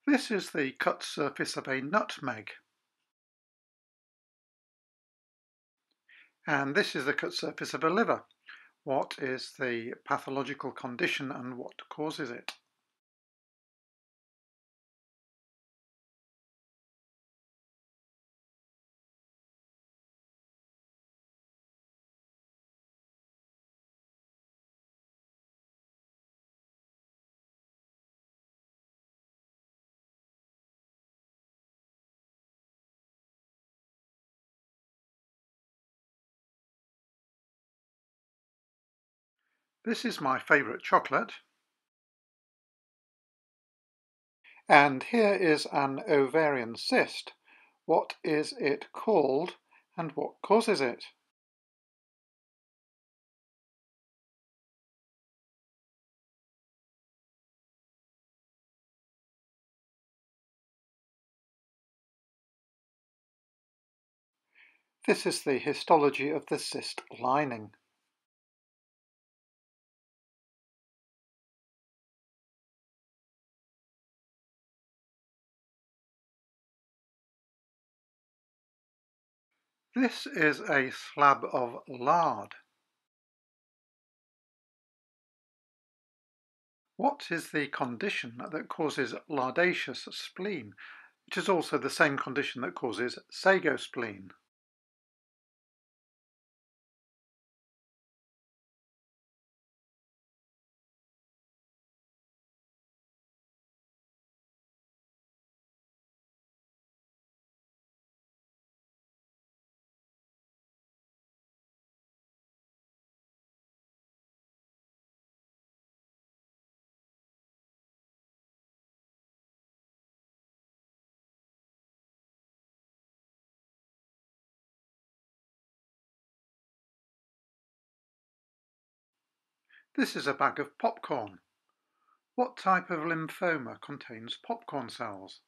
This is the cut surface of a nutmeg, and this is the cut surface of a liver. What is the pathological condition and what causes it? This is my favourite chocolate. And here is an ovarian cyst. What is it called and what causes it? This is the histology of the cyst lining. This is a slab of lard. What is the condition that causes lardaceous spleen, which is also the same condition that causes sago spleen? This is a bag of popcorn. What type of lymphoma contains popcorn cells?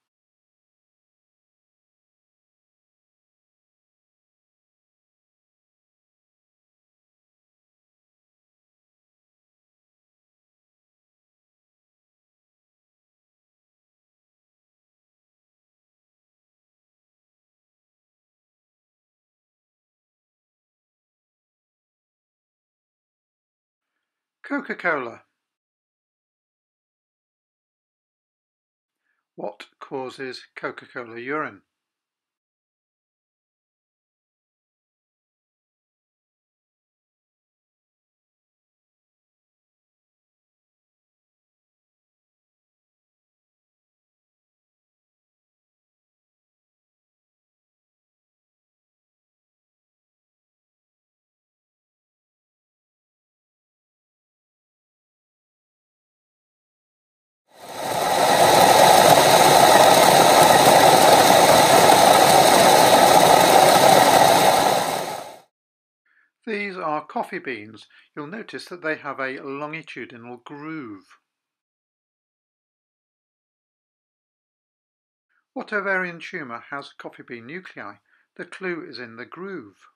Coca-Cola. What causes Coca-Cola urine? These are coffee beans. You'll notice that they have a longitudinal groove. What ovarian tumour has coffee bean nuclei? The clue is in the groove.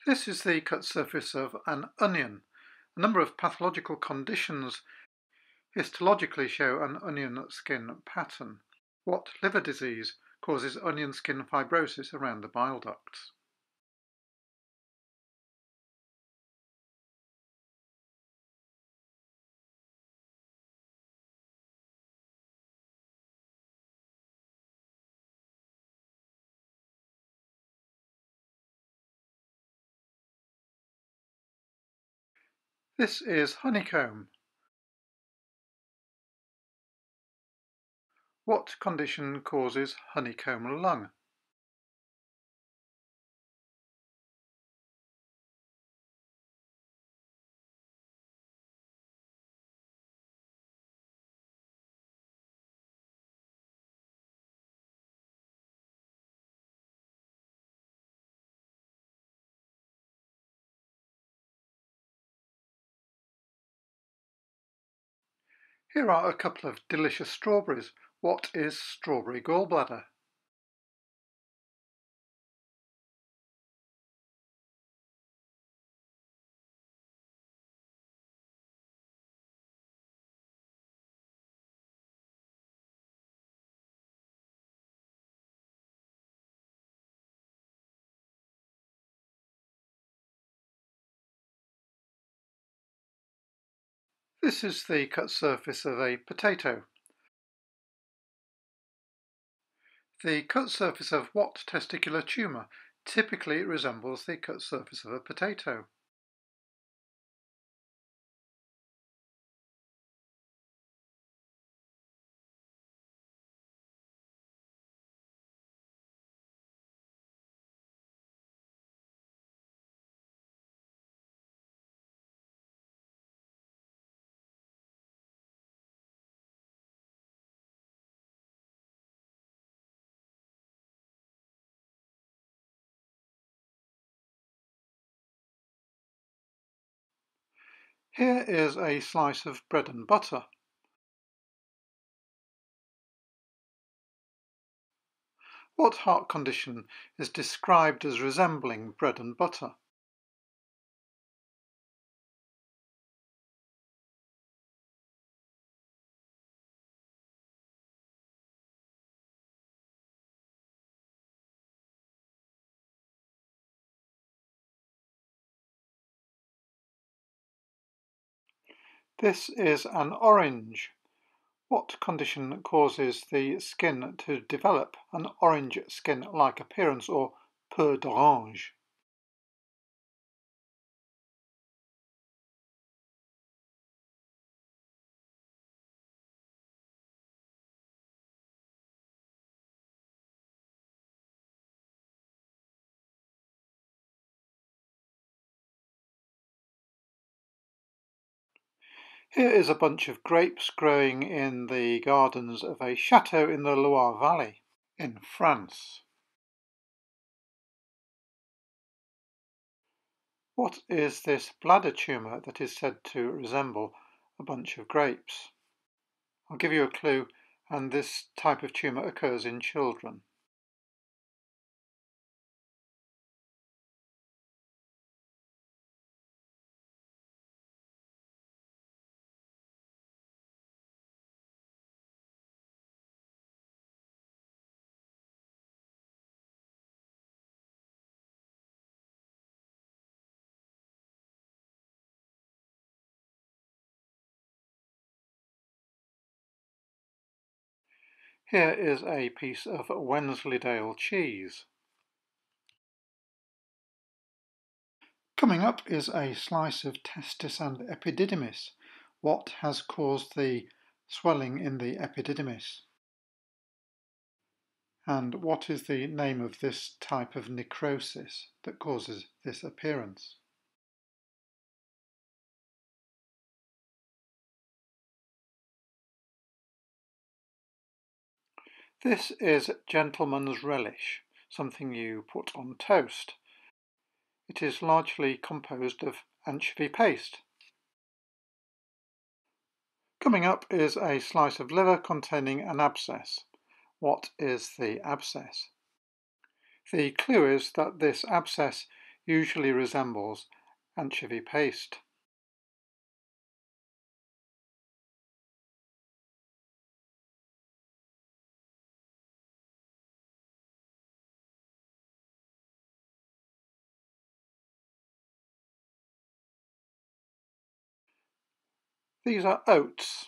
This is the cut surface of an onion. A number of pathological conditions histologically show an onion skin pattern. What liver disease causes onion skin fibrosis around the bile ducts? This is honeycomb. What condition causes honeycomb lung? Here are a couple of delicious strawberries. What is strawberry gallbladder? This is the cut surface of a potato. The cut surface of what testicular tumour typically resembles the cut surface of a potato? Here is a slice of bread and butter. What heart condition is described as resembling bread and butter? This is an orange. What condition causes the skin to develop an orange skin-like appearance, or peau d'orange? Here is a bunch of grapes growing in the gardens of a chateau in the Loire Valley in France. What is this bladder tumour that is said to resemble a bunch of grapes? I'll give you a clue, and this type of tumour occurs in children. Here is a piece of Wensleydale cheese. Coming up is a slice of testis and epididymis. What has caused the swelling in the epididymis? And what is the name of this type of necrosis that causes this appearance? This is gentleman's relish, something you put on toast. It is largely composed of anchovy paste. Coming up is a slice of liver containing an abscess. What is the abscess? The clue is that this abscess usually resembles anchovy paste. These are oats.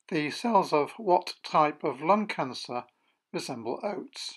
The cells of what type of lung cancer resemble oats?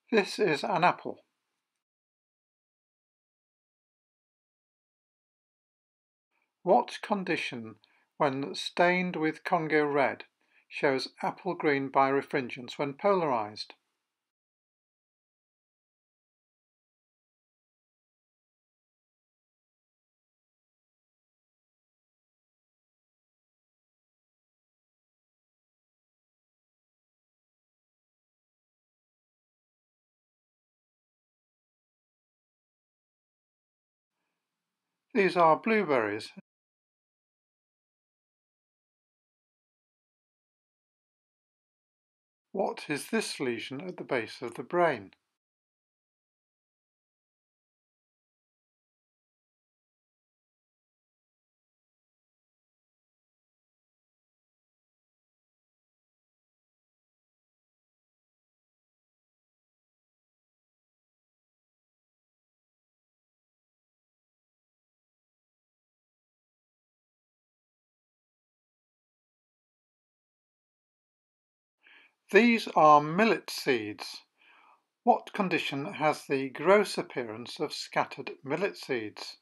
This is an apple. What condition, when stained with Congo red, shows apple green birefringence when polarized? These are blueberries. What is this lesion at the base of the brain? These are millet seeds. What condition has the gross appearance of scattered millet seeds?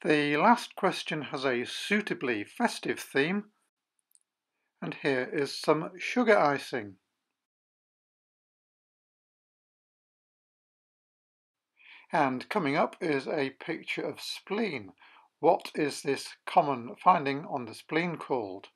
The last question has a suitably festive theme, and here is some sugar icing. And coming up is a picture of spleen. What is this common finding on the spleen called?